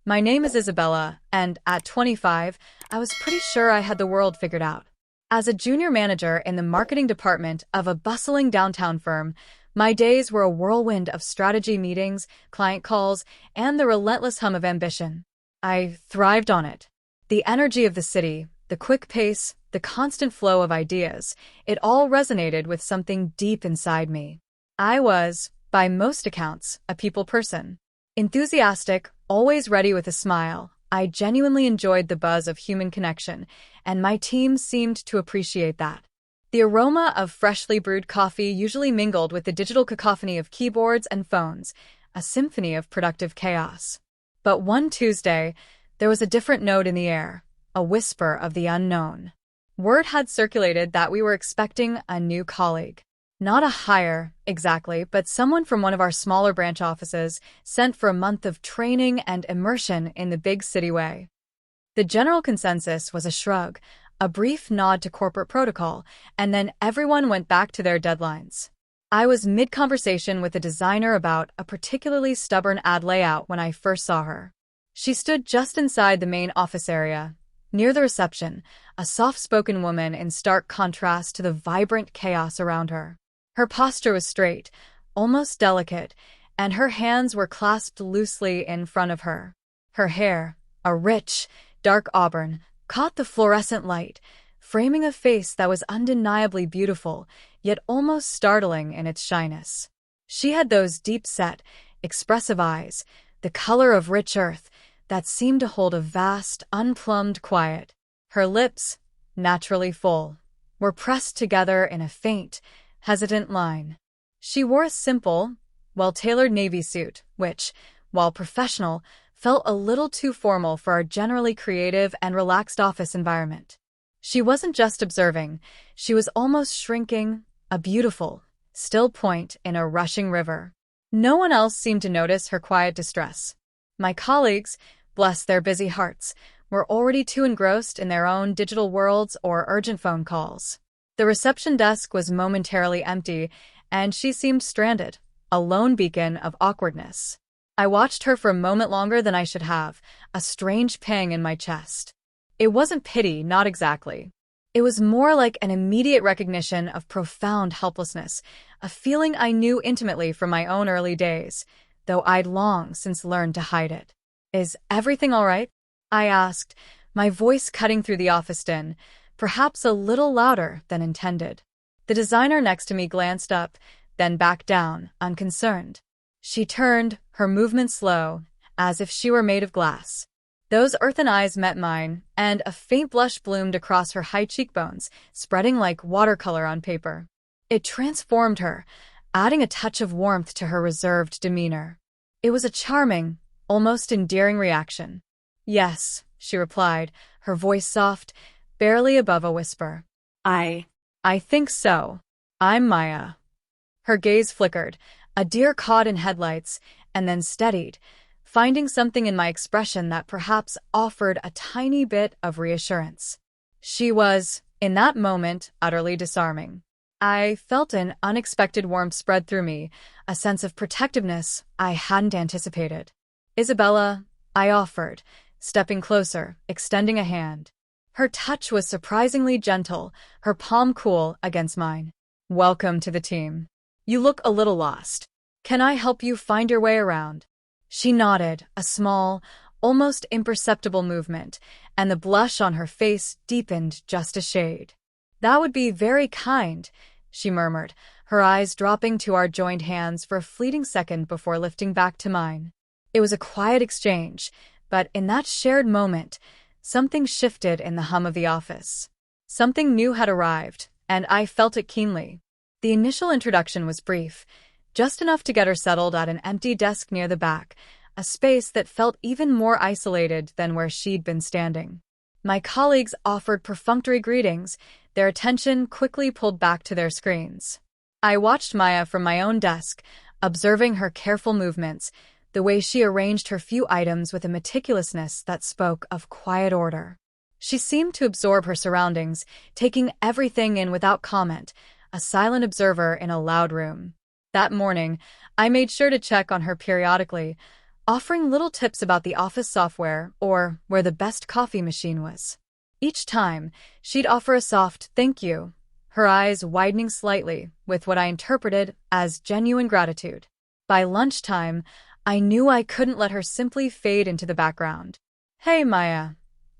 My name is Isabella, and at 25, I was pretty sure I had the world figured out. As a junior manager in the marketing department of a bustling downtown firm, my days were a whirlwind of strategy meetings, client calls, and the relentless hum of ambition. I thrived on it. The energy of the city, the quick pace, the constant flow of ideas, it all resonated with something deep inside me. I was, by most accounts, a people person. Enthusiastic, always ready with a smile, I genuinely enjoyed the buzz of human connection, and my team seemed to appreciate that. The aroma of freshly brewed coffee usually mingled with the digital cacophony of keyboards and phones, a symphony of productive chaos. But one Tuesday, there was a different note in the air, a whisper of the unknown. Word had circulated that we were expecting a new colleague. Not a hire, exactly, but someone from one of our smaller branch offices sent for a month of training and immersion in the big city way. The general consensus was a shrug, a brief nod to corporate protocol, and then everyone went back to their deadlines. I was mid-conversation with a designer about a particularly stubborn ad layout when I first saw her. She stood just inside the main office area, near the reception, a soft-spoken woman in stark contrast to the vibrant chaos around her. Her posture was straight, almost delicate, and her hands were clasped loosely in front of her. Her hair, a rich, dark auburn, caught the fluorescent light, framing a face that was undeniably beautiful, yet almost startling in its shyness. She had those deep-set, expressive eyes, the color of rich earth, that seemed to hold a vast, unplumbed quiet. Her lips, naturally full, were pressed together in a faint, hesitant line. She wore a simple, well-tailored navy suit, which, while professional, felt a little too formal for our generally creative and relaxed office environment. She wasn't just observing, she was almost shrinking, a beautiful, still point in a rushing river. No one else seemed to notice her quiet distress. My colleagues, bless their busy hearts, were already too engrossed in their own digital worlds or urgent phone calls. The reception desk was momentarily empty, and she seemed stranded, a lone beacon of awkwardness. I watched her for a moment longer than I should have, a strange pang in my chest. It wasn't pity, not exactly. It was more like an immediate recognition of profound helplessness, a feeling I knew intimately from my own early days, though I'd long since learned to hide it. "Is everything all right?" I asked, my voice cutting through the office din, perhaps a little louder than intended. The designer next to me glanced up, then back down, unconcerned. She turned, her movement slow, as if she were made of glass. Those earthen eyes met mine, and a faint blush bloomed across her high cheekbones, spreading like watercolor on paper. It transformed her, adding a touch of warmth to her reserved demeanor. It was a charming, almost endearing reaction. "Yes," she replied, her voice soft, barely above a whisper. I think so. I'm Maya." Her gaze flickered, a deer caught in headlights, and then steadied, finding something in my expression that perhaps offered a tiny bit of reassurance. She was, in that moment, utterly disarming. I felt an unexpected warmth spread through me, a sense of protectiveness I hadn't anticipated. "Isabella," I offered, stepping closer, extending a hand. Her touch was surprisingly gentle, her palm cool against mine. "Welcome to the team. You look a little lost. Can I help you find your way around?" She nodded, a small, almost imperceptible movement, and the blush on her face deepened just a shade. "That would be very kind," she murmured, her eyes dropping to our joined hands for a fleeting second before lifting back to mine. It was a quiet exchange, but in that shared moment, something shifted in the hum of the office. Something new had arrived, and I felt it keenly. The initial introduction was brief, just enough to get her settled at an empty desk near the back, a space that felt even more isolated than where she'd been standing. My colleagues offered perfunctory greetings, their attention quickly pulled back to their screens. I watched Maya from my own desk, observing her careful movements, the way she arranged her few items with a meticulousness that spoke of quiet order. She seemed to absorb her surroundings, taking everything in without comment, a silent observer in a loud room. That morning, I made sure to check on her periodically, offering little tips about the office software or where the best coffee machine was. Each time, she'd offer a soft thank you, her eyes widening slightly with what I interpreted as genuine gratitude. By lunchtime, I knew I couldn't let her simply fade into the background. "Hey, Maya,"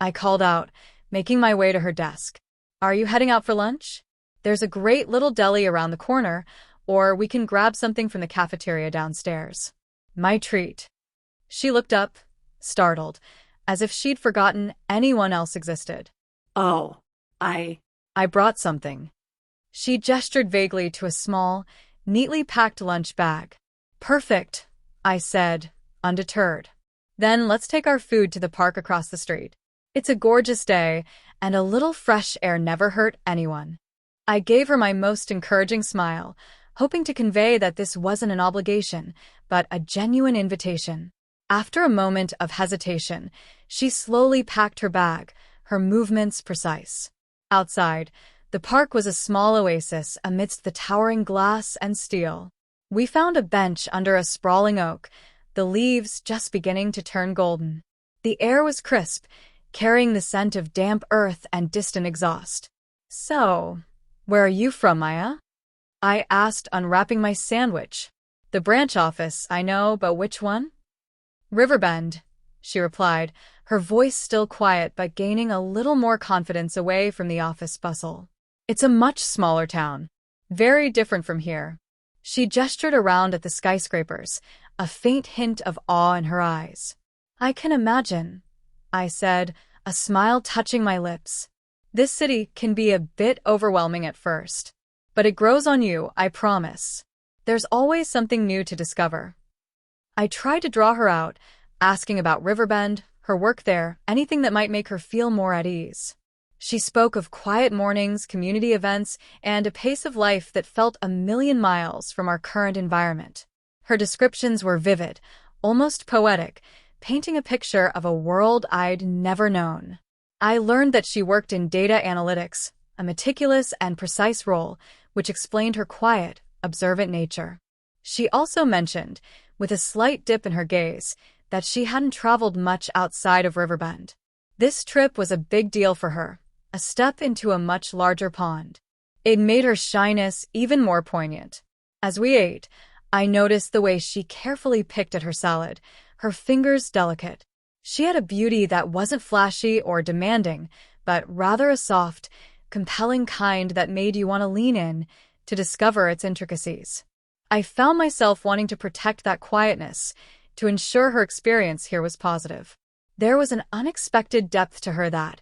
I called out, making my way to her desk. "Are you heading out for lunch? There's a great little deli around the corner, or we can grab something from the cafeteria downstairs." My treat. She looked up, startled, as if she'd forgotten anyone else existed. "Oh, I brought something." She gestured vaguely to a small, neatly packed lunch bag. "Perfect," I said, undeterred. "Then let's take our food to the park across the street. It's a gorgeous day, and a little fresh air never hurt anyone." I gave her my most encouraging smile, hoping to convey that this wasn't an obligation, but a genuine invitation. After a moment of hesitation, she slowly packed her bag, her movements precise. Outside, the park was a small oasis amidst the towering glass and steel. We found a bench under a sprawling oak, the leaves just beginning to turn golden. The air was crisp, carrying the scent of damp earth and distant exhaust. "So, where are you from, Maya?" I asked, unwrapping my sandwich. "The branch office, I know, but which one?" "Riverbend," she replied, her voice still quiet but gaining a little more confidence away from the office bustle. "It's a much smaller town. Very different from here." She gestured around at the skyscrapers, a faint hint of awe in her eyes. "I can imagine," I said, a smile touching my lips. "This city can be a bit overwhelming at first. But it grows on you, I promise. There's always something new to discover." I tried to draw her out, asking about Riverbend, her work there, anything that might make her feel more at ease. She spoke of quiet mornings, community events, and a pace of life that felt a million miles from our current environment. Her descriptions were vivid, almost poetic, painting a picture of a world I'd never known. I learned that she worked in data analytics, a meticulous and precise role, which explained her quiet, observant nature. She also mentioned, with a slight dip in her gaze, that she hadn't traveled much outside of Riverbend. This trip was a big deal for her, a step into a much larger pond. It made her shyness even more poignant. As we ate, I noticed the way she carefully picked at her salad, her fingers delicate. She had a beauty that wasn't flashy or demanding, but rather a soft, compelling kind that made you want to lean in to discover its intricacies. I found myself wanting to protect that quietness, to ensure her experience here was positive. There was an unexpected depth to her that,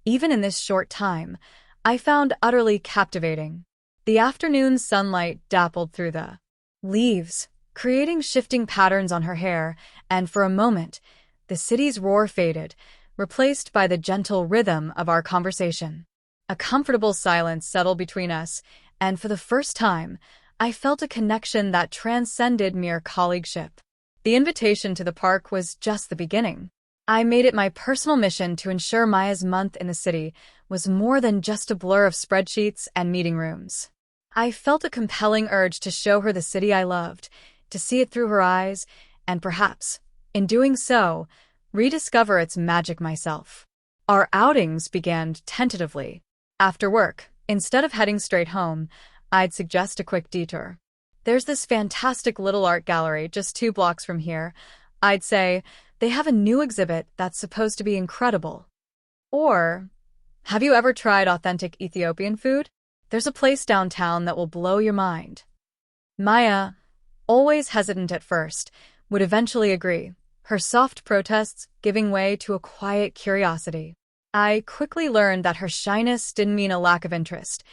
even in this short time, I found utterly captivating. The afternoon sunlight dappled through the leaves, creating shifting patterns on her hair, and for a moment, the city's roar faded, replaced by the gentle rhythm of our conversation. A comfortable silence settled between us, and for the first time, I felt a connection that transcended mere colleagueship. The invitation to the park was just the beginning. I made it my personal mission to ensure Maya's month in the city was more than just a blur of spreadsheets and meeting rooms. I felt a compelling urge to show her the city I loved, to see it through her eyes, and perhaps, in doing so, rediscover its magic myself. Our outings began tentatively. After work, instead of heading straight home, I'd suggest a quick detour. "There's this fantastic little art gallery just 2 blocks from here," I'd say. "They have a new exhibit that's supposed to be incredible." Or, "Have you ever tried authentic Ethiopian food? There's a place downtown that will blow your mind." Maya, always hesitant at first, would eventually agree, her soft protests giving way to a quiet curiosity. I quickly learned that her shyness didn't mean a lack of interest.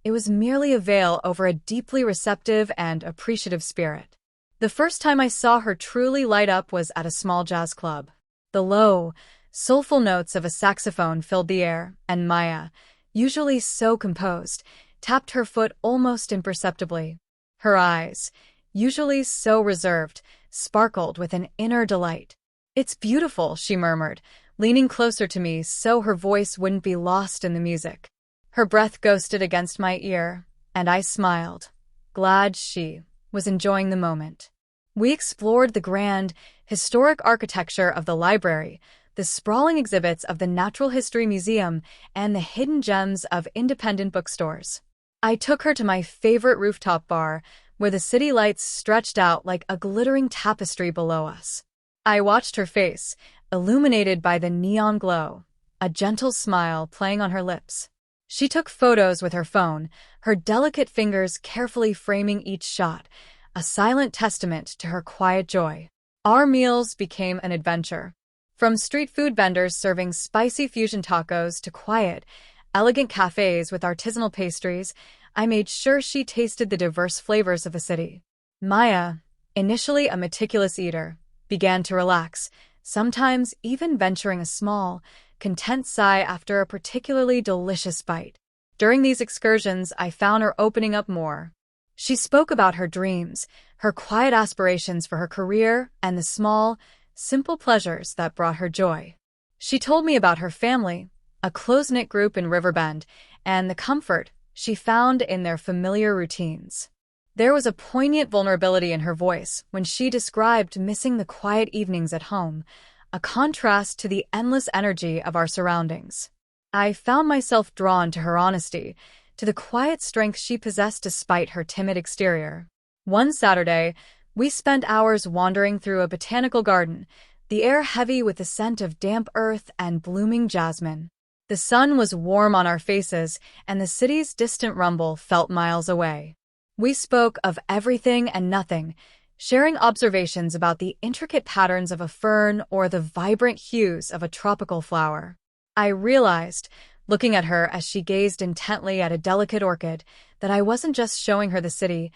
It was merely a veil over a deeply receptive and appreciative spirit. The first time I saw her truly light up was at a small jazz club. The low, soulful notes of a saxophone filled the air, and Maya, usually so composed, tapped her foot almost imperceptibly. Her eyes, usually so reserved, sparkled with an inner delight. "It's beautiful," she murmured, leaning closer to me so her voice wouldn't be lost in the music. Her breath ghosted against my ear, and I smiled, glad she was enjoying the moment. We explored the grand, historic architecture of the library, the sprawling exhibits of the Natural History Museum, and the hidden gems of independent bookstores. I took her to my favorite rooftop bar, where the city lights stretched out like a glittering tapestry below us. I watched her face, illuminated by the neon glow, a gentle smile playing on her lips. She took photos with her phone, her delicate fingers carefully framing each shot, a silent testament to her quiet joy. Our meals became an adventure. From street food vendors serving spicy fusion tacos to quiet, elegant cafes with artisanal pastries, I made sure she tasted the diverse flavors of the city. Maya, initially a meticulous eater, began to relax, sometimes even venturing a small, content sigh after a particularly delicious bite. During these excursions, I found her opening up more. She spoke about her dreams, her quiet aspirations for her career, and the small, simple pleasures that brought her joy. She told me about her family, a close-knit group in Riverbend, and the comfort she found in their familiar routines. There was a poignant vulnerability in her voice when she described missing the quiet evenings at home, a contrast to the endless energy of our surroundings. I found myself drawn to her honesty, to the quiet strength she possessed despite her timid exterior. One Saturday, we spent hours wandering through a botanical garden, the air heavy with the scent of damp earth and blooming jasmine. The sun was warm on our faces, and the city's distant rumble felt miles away. We spoke of everything and nothing, sharing observations about the intricate patterns of a fern or the vibrant hues of a tropical flower. I realized, looking at her as she gazed intently at a delicate orchid, that I wasn't just showing her the city,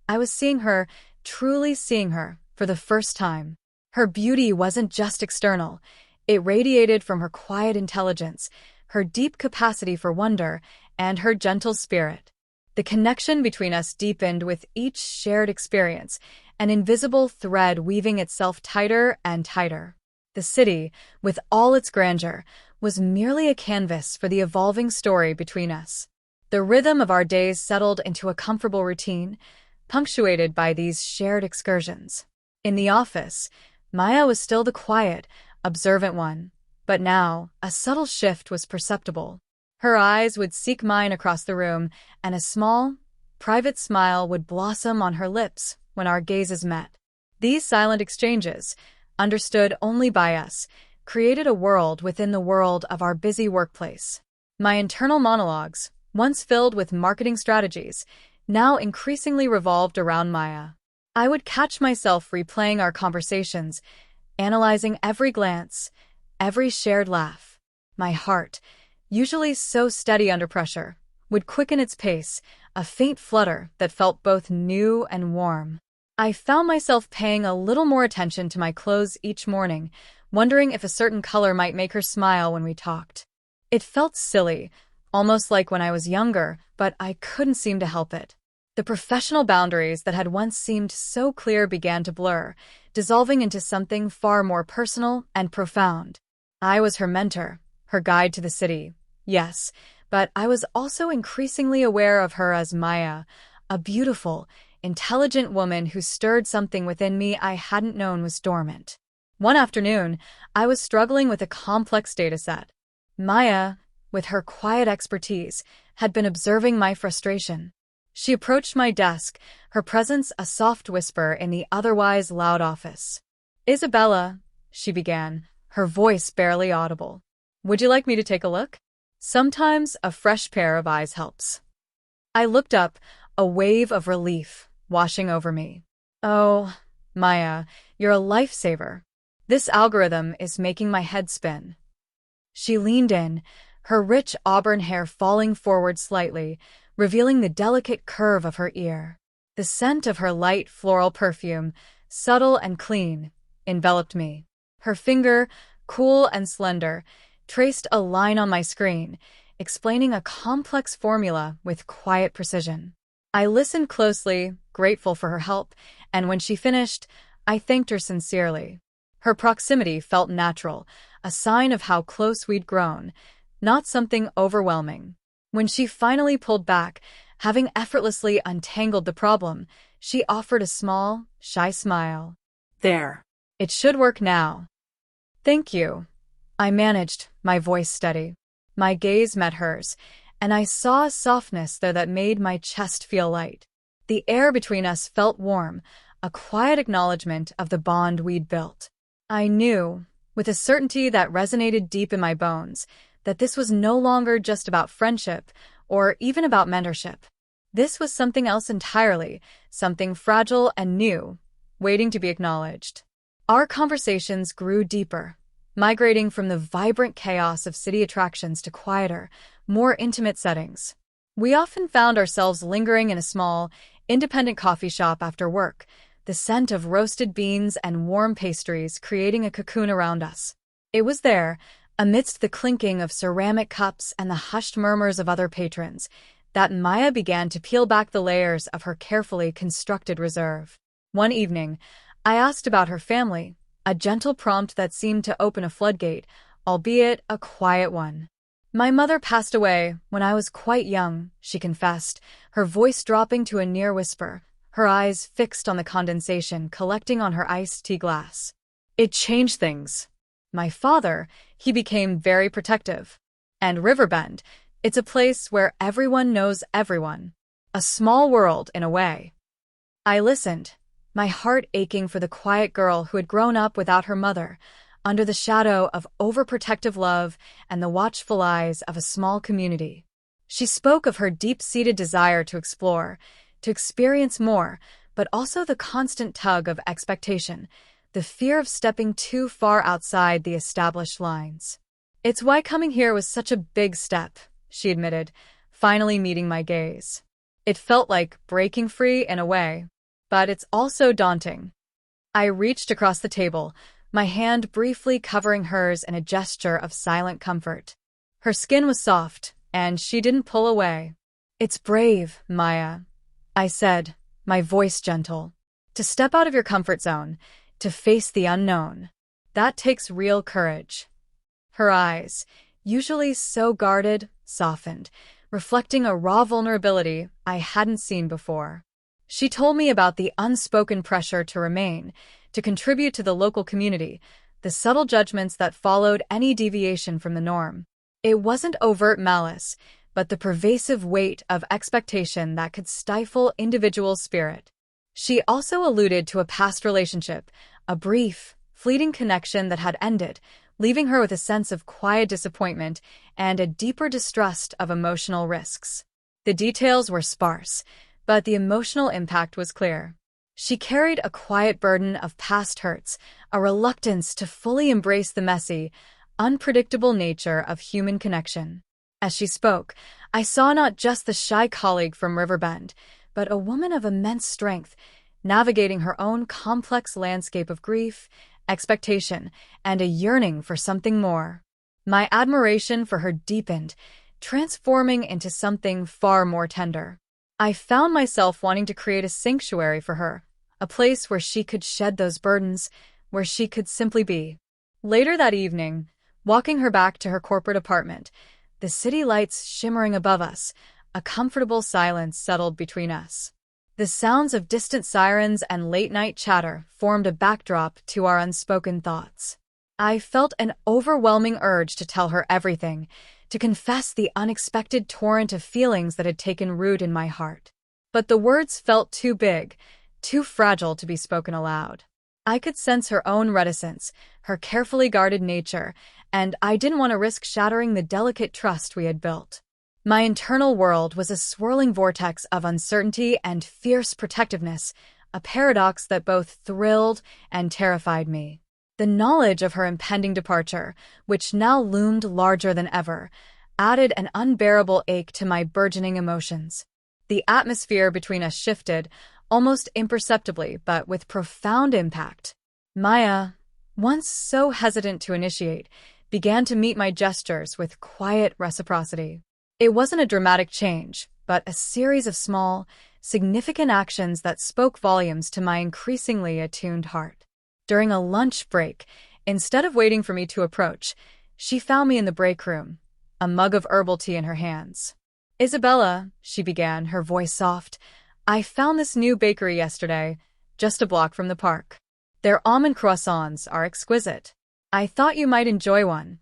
I was seeing her, truly seeing her, for the first time. Her beauty wasn't just external, it radiated from her quiet intelligence, her deep capacity for wonder, and her gentle spirit. The connection between us deepened with each shared experience, an invisible thread weaving itself tighter and tighter. The city, with all its grandeur, was merely a canvas for the evolving story between us. The rhythm of our days settled into a comfortable routine, punctuated by these shared excursions. In the office, Maya was still the quiet, observant one, but now a subtle shift was perceptible. Her eyes would seek mine across the room, and a small, private smile would blossom on her lips when our gazes met. These silent exchanges, understood only by us, created a world within the world of our busy workplace. My internal monologues, once filled with marketing strategies, now increasingly revolved around Maya. I would catch myself replaying our conversations, analyzing every glance, every shared laugh. My heart, usually so steady under pressure, would quicken its pace, a faint flutter that felt both new and warm. I found myself paying a little more attention to my clothes each morning, wondering if a certain color might make her smile when we talked. It felt silly, almost like when I was younger, but I couldn't seem to help it. The professional boundaries that had once seemed so clear began to blur, dissolving into something far more personal and profound. I was her mentor, her guide to the city, yes, but I was also increasingly aware of her as Maya, a beautiful, intelligent woman who stirred something within me I hadn't known was dormant. One afternoon, I was struggling with a complex dataset. Maya, with her quiet expertise, had been observing my frustration. She approached my desk, her presence a soft whisper in the otherwise loud office. "Isabella," she began, her voice barely audible. "Would you like me to take a look? Sometimes a fresh pair of eyes helps." I looked up, a wave of relief washing over me. "Oh, Maya, you're a lifesaver. This algorithm is making my head spin." She leaned in, her rich auburn hair falling forward slightly, revealing the delicate curve of her ear. The scent of her light floral perfume, subtle and clean, enveloped me. Her finger, cool and slender, traced a line on my screen, explaining a complex formula with quiet precision. I listened closely, grateful for her help, and when she finished, I thanked her sincerely. Her proximity felt natural, a sign of how close we'd grown, not something overwhelming. When she finally pulled back, having effortlessly untangled the problem, she offered a small, shy smile. There. It should work now. Thank you. I managed, my voice steady. My gaze met hers, and I saw a softness there that made my chest feel light. The air between us felt warm, a quiet acknowledgement of the bond we'd built. I knew, with a certainty that resonated deep in my bones, that this was no longer just about friendship or even about mentorship. This was something else entirely, something fragile and new, waiting to be acknowledged. Our conversations grew deeper, migrating from the vibrant chaos of city attractions to quieter, more intimate settings. We often found ourselves lingering in a small, independent coffee shop after work, the scent of roasted beans and warm pastries creating a cocoon around us. It was there, amidst the clinking of ceramic cups and the hushed murmurs of other patrons, that Maya began to peel back the layers of her carefully constructed reserve. One evening, I asked about her family, a gentle prompt that seemed to open a floodgate, albeit a quiet one. My mother passed away when I was quite young, she confessed, her voice dropping to a near whisper, her eyes fixed on the condensation collecting on her iced tea glass. It changed things. My father, he became very protective. And Riverbend, it's a place where everyone knows everyone. A small world, in a way. I listened, my heart aching for the quiet girl who had grown up without her mother, under the shadow of overprotective love and the watchful eyes of a small community. She spoke of her deep-seated desire to explore, to experience more, but also the constant tug of expectation, the fear of stepping too far outside the established lines. It's why coming here was such a big step, she admitted, finally meeting my gaze. It felt like breaking free in a way, but it's also daunting. I reached across the table, my hand briefly covering hers in a gesture of silent comfort. Her skin was soft, and she didn't pull away. It's brave, Maya, I said, my voice gentle. To step out of your comfort zone, to face the unknown. That takes real courage. Her eyes, usually so guarded, softened, reflecting a raw vulnerability I hadn't seen before. She told me about the unspoken pressure to remain, to contribute to the local community, the subtle judgments that followed any deviation from the norm. It wasn't overt malice, but the pervasive weight of expectation that could stifle individual spirit. She also alluded to a past relationship, a brief, fleeting connection that had ended, leaving her with a sense of quiet disappointment and a deeper distrust of emotional risks. The details were sparse, but the emotional impact was clear. She carried a quiet burden of past hurts, a reluctance to fully embrace the messy, unpredictable nature of human connection. As she spoke, I saw not just the shy colleague from Riverbend, but a woman of immense strength, navigating her own complex landscape of grief, expectation, and a yearning for something more. My admiration for her deepened, transforming into something far more tender. I found myself wanting to create a sanctuary for her, a place where she could shed those burdens, where she could simply be. Later that evening, walking her back to her corporate apartment, the city lights shimmering above us, a comfortable silence settled between us. The sounds of distant sirens and late-night chatter formed a backdrop to our unspoken thoughts. I felt an overwhelming urge to tell her everything, to confess the unexpected torrent of feelings that had taken root in my heart. But the words felt too big, too fragile to be spoken aloud. I could sense her own reticence, her carefully guarded nature, and I didn't want to risk shattering the delicate trust we had built. My internal world was a swirling vortex of uncertainty and fierce protectiveness, a paradox that both thrilled and terrified me. The knowledge of her impending departure, which now loomed larger than ever, added an unbearable ache to my burgeoning emotions. The atmosphere between us shifted, almost imperceptibly, but with profound impact. Maya, once so hesitant to initiate, began to meet my gestures with quiet reciprocity. It wasn't a dramatic change, but a series of small, significant actions that spoke volumes to my increasingly attuned heart. During a lunch break, instead of waiting for me to approach, she found me in the break room, a mug of herbal tea in her hands. "Isabella," she began, her voice soft, I found this new bakery yesterday, just a block from the park. Their almond croissants are exquisite. I thought you might enjoy one.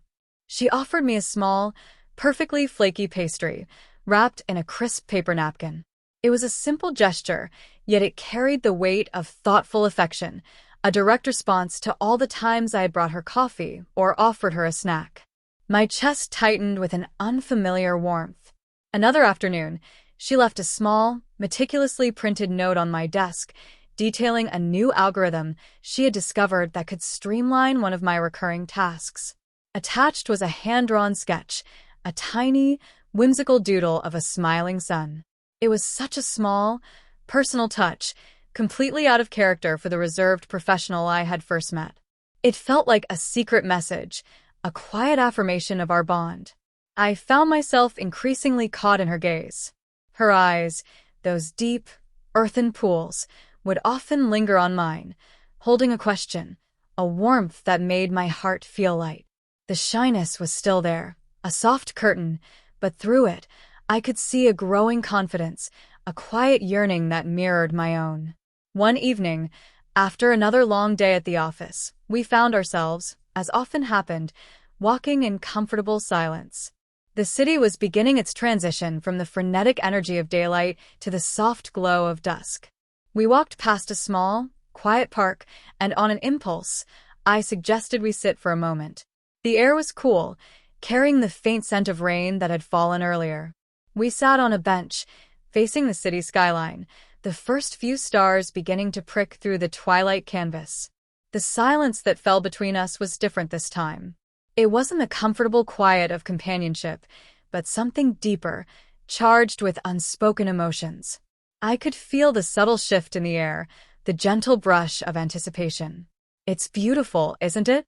She offered me a small, perfectly flaky pastry, wrapped in a crisp paper napkin. It was a simple gesture, yet it carried the weight of thoughtful affection, a direct response to all the times I had brought her coffee or offered her a snack. My chest tightened with an unfamiliar warmth. Another afternoon, she left a small, meticulously printed note on my desk, detailing a new algorithm she had discovered that could streamline one of my recurring tasks. Attached was a hand-drawn sketch, a tiny, whimsical doodle of a smiling sun. It was such a small, personal touch, completely out of character for the reserved professional I had first met. It felt like a secret message, a quiet affirmation of our bond. I found myself increasingly caught in her gaze. Her eyes, those deep, earthen pools, would often linger on mine, holding a question, a warmth that made my heart feel light. The shyness was still there, a soft curtain, but through it, I could see a growing confidence, a quiet yearning that mirrored my own. One evening, after another long day at the office, we found ourselves, as often happened, walking in comfortable silence. The city was beginning its transition from the frenetic energy of daylight to the soft glow of dusk. We walked past a small, quiet park, and on an impulse, I suggested we sit for a moment. The air was cool, carrying the faint scent of rain that had fallen earlier. We sat on a bench, facing the city skyline, the first few stars beginning to prick through the twilight canvas. The silence that fell between us was different this time. It wasn't the comfortable quiet of companionship, but something deeper, charged with unspoken emotions. I could feel the subtle shift in the air, the gentle brush of anticipation. "It's beautiful, isn't it?"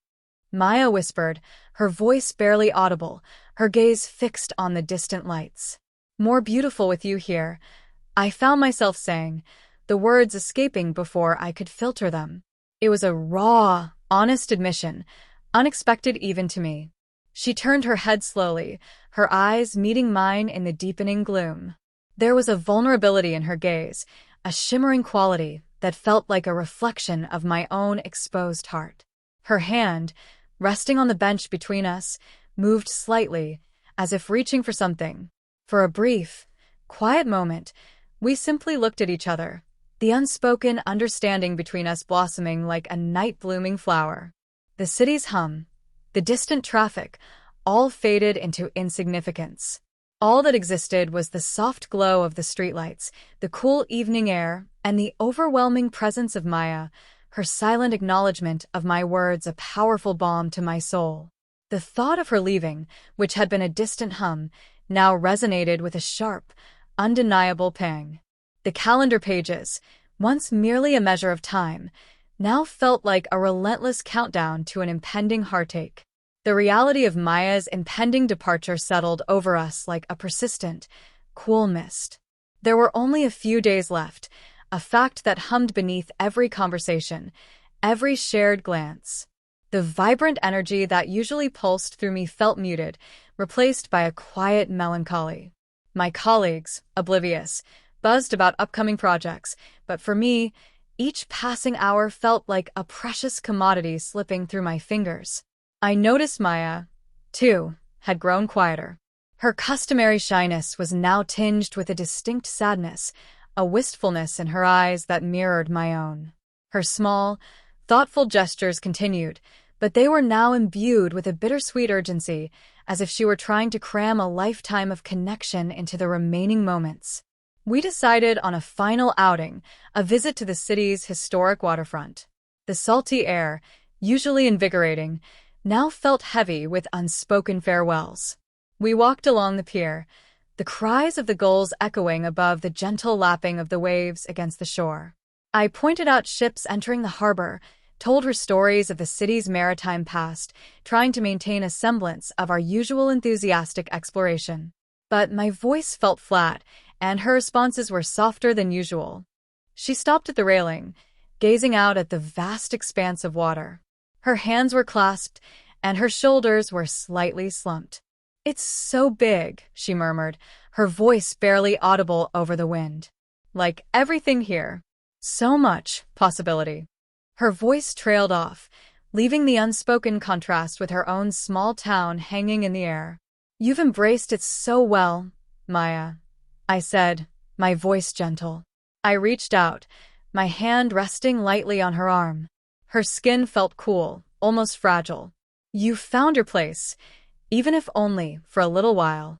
Maya whispered, her voice barely audible, her gaze fixed on the distant lights. "More beautiful with you here," I found myself saying, the words escaping before I could filter them. It was a raw, honest admission, unexpected even to me. She turned her head slowly, her eyes meeting mine in the deepening gloom. There was a vulnerability in her gaze, a shimmering quality that felt like a reflection of my own exposed heart. Her hand, resting on the bench between us, moved slightly, as if reaching for something. For a brief, quiet moment, we simply looked at each other, the unspoken understanding between us blossoming like a night-blooming flower. The city's hum, the distant traffic, all faded into insignificance. All that existed was the soft glow of the streetlights, the cool evening air, and the overwhelming presence of Maya, her silent acknowledgement of my words a powerful balm to my soul. The thought of her leaving, which had been a distant hum, now resonated with a sharp, undeniable pang. The calendar pages, once merely a measure of time, now felt like a relentless countdown to an impending heartache. The reality of Maya's impending departure settled over us like a persistent, cool mist. There were only a few days left, a fact that hummed beneath every conversation, every shared glance. The vibrant energy that usually pulsed through me felt muted, replaced by a quiet melancholy. My colleagues, oblivious, buzzed about upcoming projects, but for me, each passing hour felt like a precious commodity slipping through my fingers. I noticed Maya, too, had grown quieter. Her customary shyness was now tinged with a distinct sadness, a wistfulness in her eyes that mirrored my own. Her small, thoughtful gestures continued, but they were now imbued with a bittersweet urgency, as if she were trying to cram a lifetime of connection into the remaining moments. We decided on a final outing, a visit to the city's historic waterfront. The salty air, usually invigorating, now felt heavy with unspoken farewells. We walked along the pier, the cries of the gulls echoing above the gentle lapping of the waves against the shore. I pointed out ships entering the harbor, told her stories of the city's maritime past, trying to maintain a semblance of our usual enthusiastic exploration. But my voice felt flat, and her responses were softer than usual. She stopped at the railing, gazing out at the vast expanse of water. Her hands were clasped, and her shoulders were slightly slumped. "It's so big," she murmured, her voice barely audible over the wind. Like everything here. So much possibility. Her voice trailed off, leaving the unspoken contrast with her own small town hanging in the air. You've embraced it so well, Maya, I said, my voice gentle. I reached out, my hand resting lightly on her arm. Her skin felt cool, almost fragile. You've found your place, even if only for a little while.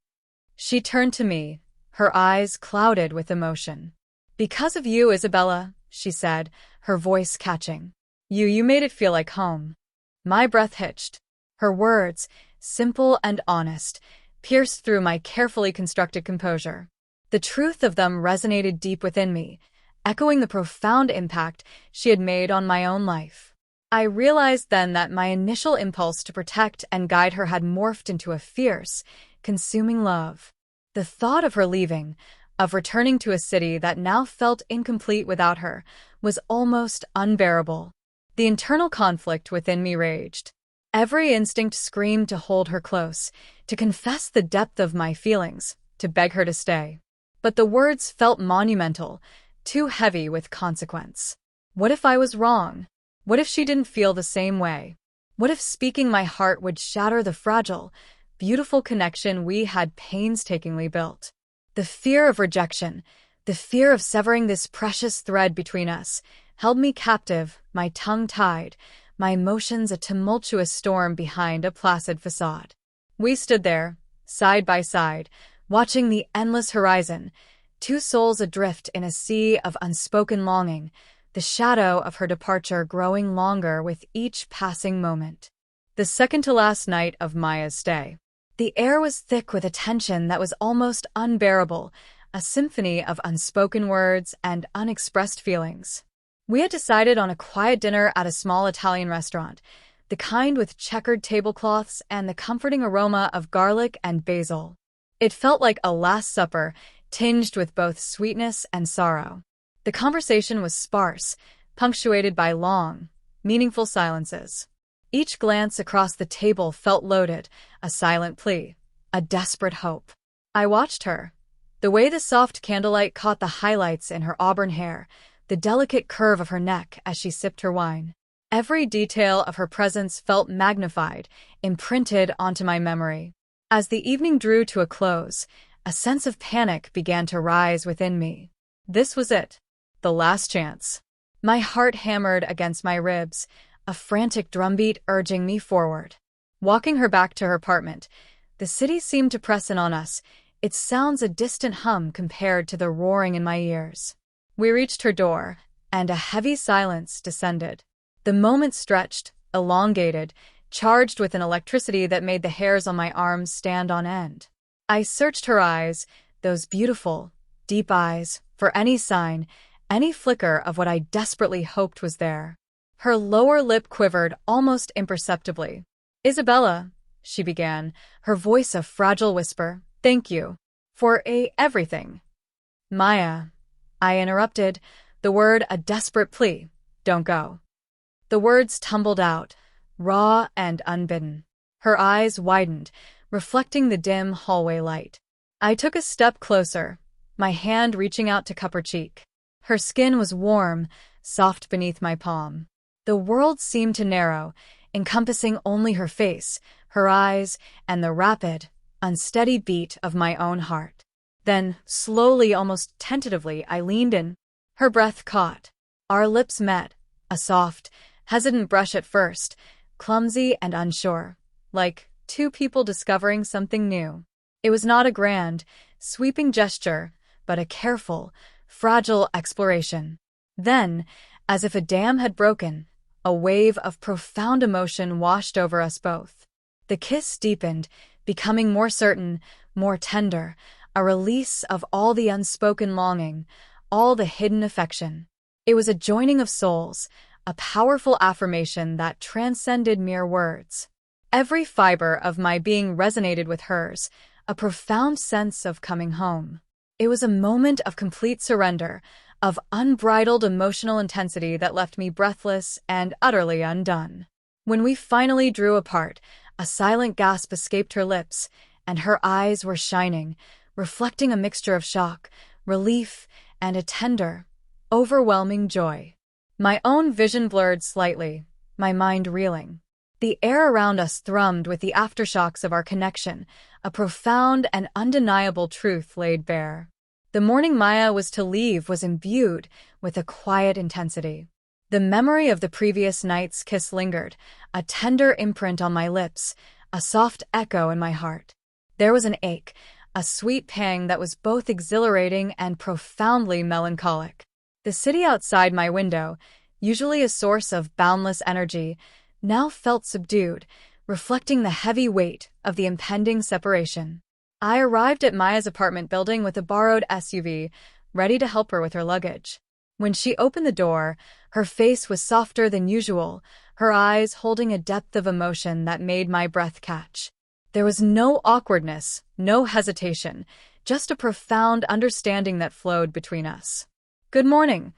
She turned to me, her eyes clouded with emotion. Because of you, Isabella, she said, her voice catching. You made it feel like home. My breath hitched. Her words, simple and honest, pierced through my carefully constructed composure. The truth of them resonated deep within me, echoing the profound impact she had made on my own life. I realized then that my initial impulse to protect and guide her had morphed into a fierce, consuming love. The thought of her leaving, of returning to a city that now felt incomplete without her, was almost unbearable. The internal conflict within me raged. Every instinct screamed to hold her close, to confess the depth of my feelings, to beg her to stay. But the words felt monumental, too heavy with consequence. What if I was wrong? What if she didn't feel the same way? What if speaking my heart would shatter the fragile, beautiful connection we had painstakingly built? The fear of rejection, the fear of severing this precious thread between us, held me captive, my tongue tied, my emotions a tumultuous storm behind a placid facade. We stood there, side by side, watching the endless horizon, two souls adrift in a sea of unspoken longing, the shadow of her departure growing longer with each passing moment. The second-to-last night of Maya's stay. The air was thick with a tension that was almost unbearable, a symphony of unspoken words and unexpressed feelings. We had decided on a quiet dinner at a small Italian restaurant, the kind with checkered tablecloths and the comforting aroma of garlic and basil. It felt like a Last Supper, tinged with both sweetness and sorrow. The conversation was sparse, punctuated by long, meaningful silences. Each glance across the table felt loaded, a silent plea, a desperate hope. I watched her. The way the soft candlelight caught the highlights in her auburn hair, the delicate curve of her neck as she sipped her wine. Every detail of her presence felt magnified, imprinted onto my memory. As the evening drew to a close, a sense of panic began to rise within me. This was it. The last chance. My heart hammered against my ribs, a frantic drumbeat urging me forward. Walking her back to her apartment, the city seemed to press in on us, its sounds a distant hum compared to the roaring in my ears. We reached her door, and a heavy silence descended. The moment stretched, elongated, charged with an electricity that made the hairs on my arms stand on end. I searched her eyes, those beautiful, deep eyes, for any sign, any flicker of what I desperately hoped was there. Her lower lip quivered almost imperceptibly. "Isabella," she began, her voice a fragile whisper, "thank you. For everything." "Maya," I interrupted, the word a desperate plea. "Don't go." The words tumbled out, raw and unbidden. Her eyes widened, reflecting the dim hallway light. I took a step closer, my hand reaching out to cup her cheek. Her skin was warm, soft beneath my palm. The world seemed to narrow, encompassing only her face, her eyes, and the rapid, unsteady beat of my own heart. Then, slowly, almost tentatively, I leaned in. Her breath caught. Our lips met, a soft, hesitant brush at first, clumsy and unsure, like two people discovering something new. It was not a grand, sweeping gesture, but a careful, fragile exploration. Then, as if a dam had broken, a wave of profound emotion washed over us both. The kiss deepened, becoming more certain, more tender, a release of all the unspoken longing, all the hidden affection. It was a joining of souls, a powerful affirmation that transcended mere words. Every fiber of my being resonated with hers, a profound sense of coming home. It was a moment of complete surrender, of unbridled emotional intensity that left me breathless and utterly undone. When we finally drew apart, a silent gasp escaped her lips, and her eyes were shining, reflecting a mixture of shock, relief, and a tender, overwhelming joy. My own vision blurred slightly, my mind reeling. The air around us thrummed with the aftershocks of our connection, a profound and undeniable truth laid bare. The morning Maya was to leave was imbued with a quiet intensity. The memory of the previous night's kiss lingered, a tender imprint on my lips, a soft echo in my heart. There was an ache, a sweet pang that was both exhilarating and profoundly melancholic. The city outside my window, usually a source of boundless energy, now felt subdued, reflecting the heavy weight of the impending separation. I arrived at Maya's apartment building with a borrowed SUV, ready to help her with her luggage. When she opened the door, her face was softer than usual, her eyes holding a depth of emotion that made my breath catch. There was no awkwardness, no hesitation, just a profound understanding that flowed between us. "Good morning,"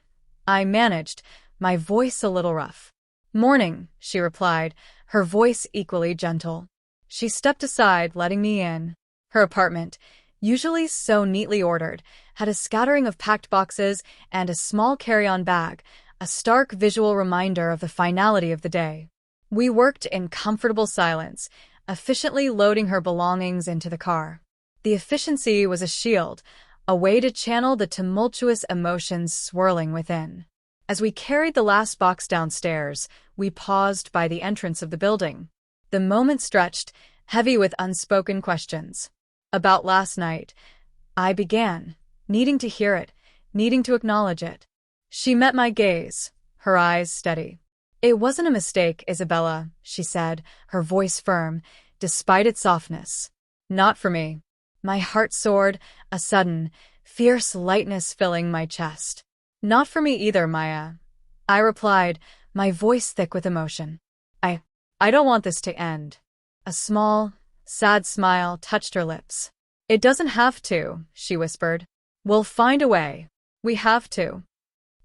I managed, my voice a little rough. "Morning," she replied, her voice equally gentle. She stepped aside, letting me in. Her apartment, usually so neatly ordered, had a scattering of packed boxes and a small carry-on bag, a stark visual reminder of the finality of the day. We worked in comfortable silence, efficiently loading her belongings into the car. The efficiency was a shield, a way to channel the tumultuous emotions swirling within. As we carried the last box downstairs, we paused by the entrance of the building. The moment stretched, heavy with unspoken questions. About last night, I began, needing to hear it, needing to acknowledge it. She met my gaze, her eyes steady. "It wasn't a mistake, Isabella," she said, her voice firm, despite its softness. "Not for me." My heart soared, a sudden, fierce lightness filling my chest. "Not for me either, Maya," I replied, my voice thick with emotion. I don't want this to end." A small, sad smile touched her lips. "It doesn't have to," she whispered. "We'll find a way. We have to."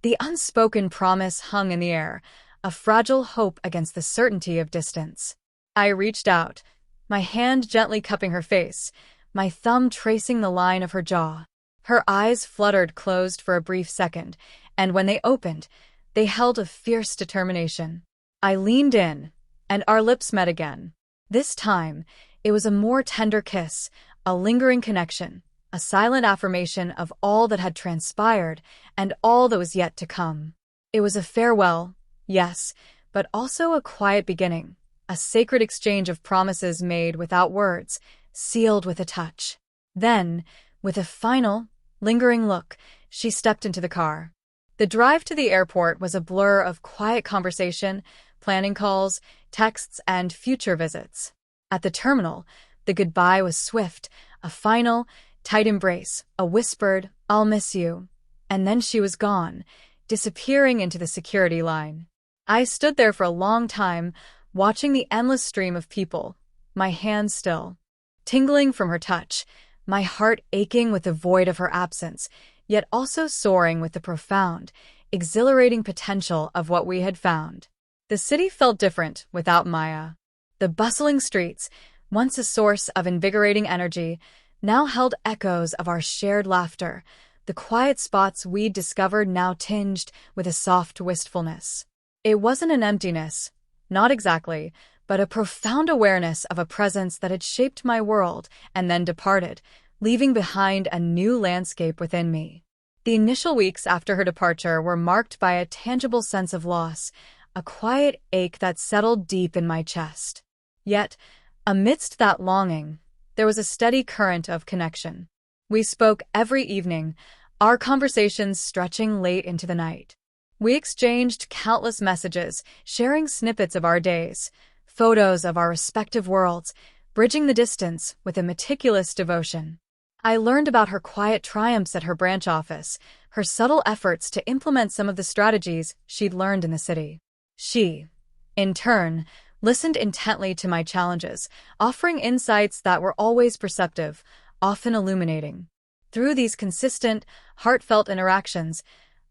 The unspoken promise hung in the air, a fragile hope against the certainty of distance. I reached out, my hand gently cupping her face, my thumb tracing the line of her jaw. Her eyes fluttered closed for a brief second, and when they opened, they held a fierce determination. I leaned in, and our lips met again. This time, it was a more tender kiss, a lingering connection, a silent affirmation of all that had transpired and all that was yet to come. It was a farewell, yes, but also a quiet beginning, a sacred exchange of promises made without words, sealed with a touch. Then, with a final, lingering look, she stepped into the car. The drive to the airport was a blur of quiet conversation, planning calls, texts, and future visits. At the terminal, the goodbye was swift, a final, tight embrace, a whispered, "I'll miss you." And then she was gone, disappearing into the security line. I stood there for a long time, watching the endless stream of people, my hands still, tingling from her touch, my heart aching with the void of her absence, yet also soaring with the profound, exhilarating potential of what we had found. The city felt different without Maya. The bustling streets, once a source of invigorating energy, now held echoes of our shared laughter, the quiet spots we'd discovered now tinged with a soft wistfulness. It wasn't an emptiness, not exactly, but a profound awareness of a presence that had shaped my world and then departed, leaving behind a new landscape within me. The initial weeks after her departure were marked by a tangible sense of loss, a quiet ache that settled deep in my chest. Yet, amidst that longing, there was a steady current of connection. We spoke every evening, our conversations stretching late into the night. We exchanged countless messages, sharing snippets of our days, photos of our respective worlds, bridging the distance with a meticulous devotion. I learned about her quiet triumphs at her branch office, her subtle efforts to implement some of the strategies she'd learned in the city. She, in turn, listened intently to my challenges, offering insights that were always perceptive, often illuminating. Through these consistent, heartfelt interactions,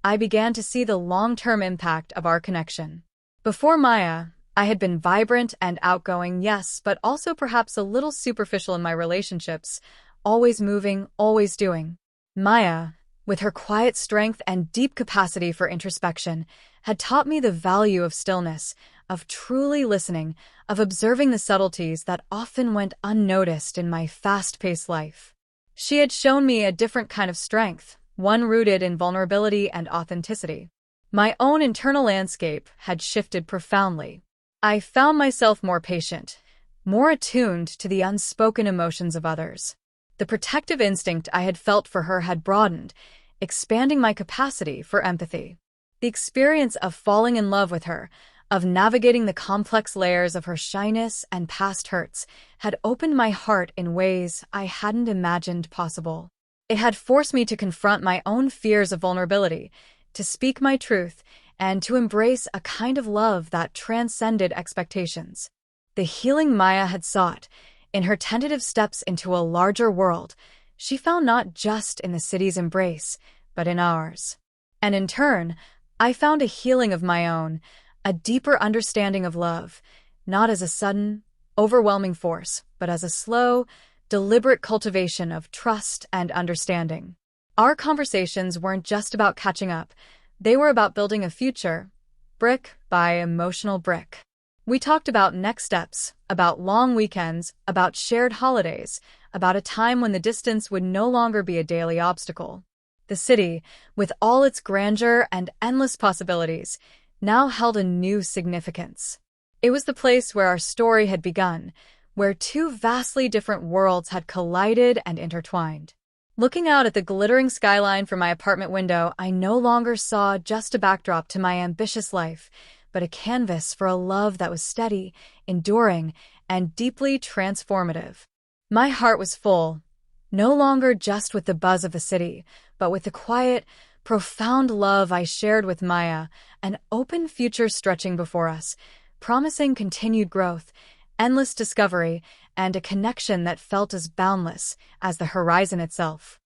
I began to see the long-term impact of our connection. Before Maya, I had been vibrant and outgoing, yes, but also perhaps a little superficial in my relationships, always moving, always doing. Maya, with her quiet strength and deep capacity for introspection, had taught me the value of stillness, of truly listening, of observing the subtleties that often went unnoticed in my fast-paced life. She had shown me a different kind of strength, one rooted in vulnerability and authenticity. My own internal landscape had shifted profoundly. I found myself more patient, more attuned to the unspoken emotions of others. The protective instinct I had felt for her had broadened, expanding my capacity for empathy. The experience of falling in love with her, of navigating the complex layers of her shyness and past hurts, had opened my heart in ways I hadn't imagined possible. It had forced me to confront my own fears of vulnerability, to speak my truth, and to embrace a kind of love that transcended expectations. The healing Maya had sought, in her tentative steps into a larger world, she found not just in the city's embrace, but in ours. And in turn, I found a healing of my own, a deeper understanding of love, not as a sudden, overwhelming force, but as a slow, deliberate cultivation of trust and understanding. Our conversations weren't just about catching up, they were about building a future, brick by emotional brick. We talked about next steps, about long weekends, about shared holidays, about a time when the distance would no longer be a daily obstacle. The city, with all its grandeur and endless possibilities, now held a new significance. It was the place where our story had begun, where two vastly different worlds had collided and intertwined. Looking out at the glittering skyline from my apartment window, I no longer saw just a backdrop to my ambitious life, but a canvas for a love that was steady, enduring, and deeply transformative. My heart was full, no longer just with the buzz of the city, but with the quiet, profound love I shared with Maya, an open future stretching before us, promising continued growth, endless discovery, and a connection that felt as boundless as the horizon itself.